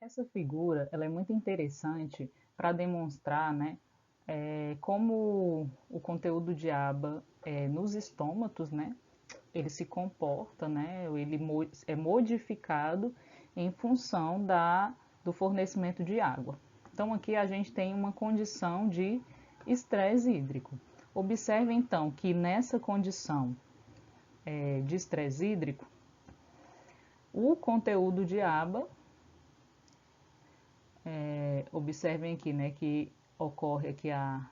Essa figura ela é muito interessante para demonstrar, né, como o conteúdo de aba nos estômatos, né, ele se comporta, né, ele é modificado em função do fornecimento de água. Então aqui a gente tem uma condição de estresse hídrico. Observe então que nessa condição de estresse hídrico, o conteúdo de aba, observem aqui, né, que ocorre aqui a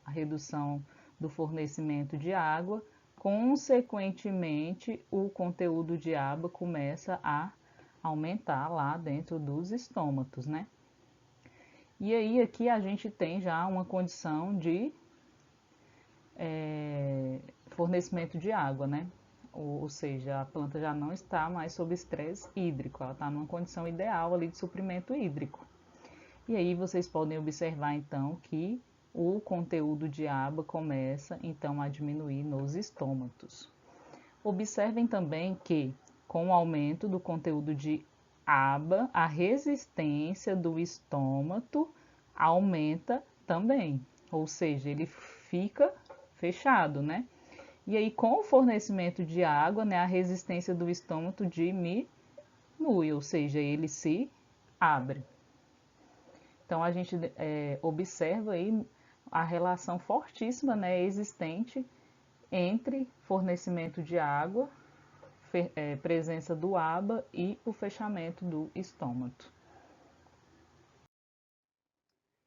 redução do fornecimento de água, consequentemente o conteúdo de aba começa a aumentar lá dentro dos estômatos, né? E aí aqui a gente tem já uma condição de fornecimento de água, né? Ou seja, a planta já não está mais sob estresse hídrico, ela está numa condição ideal ali de suprimento hídrico. E aí vocês podem observar então que o conteúdo de aba começa então a diminuir nos estômatos. Observem também que com o aumento do conteúdo de aba, a resistência do estômato aumenta também, ou seja, ele fica fechado, né? E aí, com o fornecimento de água, né, a resistência do estômago diminui, ou seja, ele se abre. Então, a gente observa aí a relação fortíssima, né, existente entre fornecimento de água, presença do ABA e o fechamento do estômago.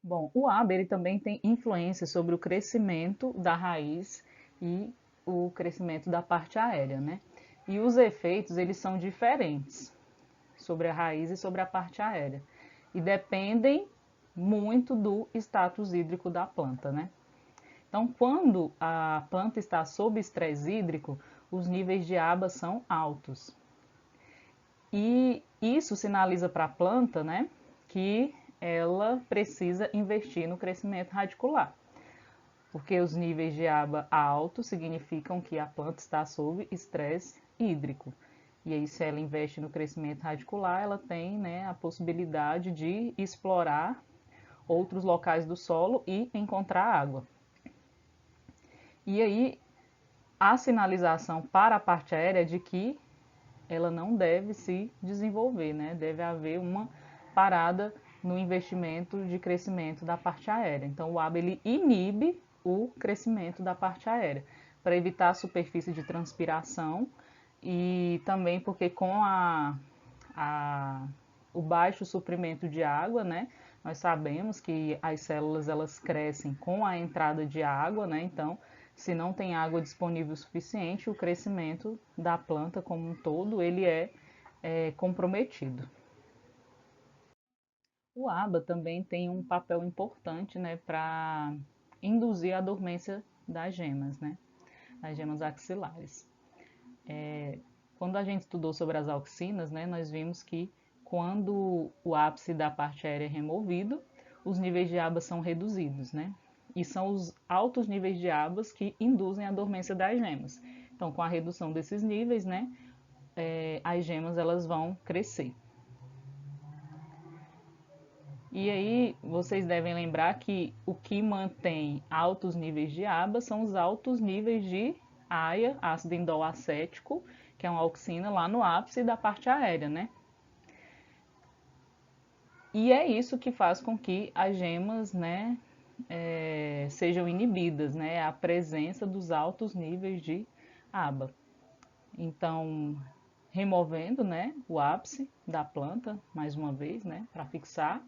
Bom, o ABA ele também tem influência sobre o crescimento da raiz e o crescimento da parte aérea, né? E os efeitos eles são diferentes sobre a raiz e sobre a parte aérea e dependem muito do status hídrico da planta, né? Então, quando a planta está sob estresse hídrico, os níveis de ABA são altos. E isso sinaliza para a planta, né, que ela precisa investir no crescimento radicular. Porque os níveis de ABA altos significam que a planta está sob estresse hídrico. E aí, se ela investe no crescimento radicular, ela tem, né, a possibilidade de explorar outros locais do solo e encontrar água. E aí, a sinalização para a parte aérea é de que ela não deve se desenvolver, né? Deve haver uma parada no investimento de crescimento da parte aérea. Então, o ABA ele inibe o crescimento da parte aérea para evitar a superfície de transpiração e também porque com o baixo suprimento de água, né? Nós sabemos que as células elas crescem com a entrada de água, né? Então, se não tem água disponível suficiente, o crescimento da planta como um todo ele é comprometido. O ABA também tem um papel importante, né, para induzir a dormência das gemas, né, das gemas axilares. Quando a gente estudou sobre as auxinas, né, nós vimos que quando o ápice da parte aérea é removido, os níveis de ABA são reduzidos, né? E são os altos níveis de ABAs que induzem a dormência das gemas. Então, com a redução desses níveis, né, as gemas elas vão crescer. E aí, vocês devem lembrar que o que mantém altos níveis de ABA são os altos níveis de AIA, ácido indol acético, que é uma auxina lá no ápice da parte aérea, né? E é isso que faz com que as gemas, né, sejam inibidas, né? A presença dos altos níveis de ABA. Então, removendo, né, o ápice da planta, mais uma vez, né, para fixar,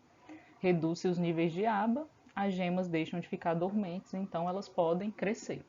reduz os níveis de ABA, as gemas deixam de ficar dormentes, então elas podem crescer.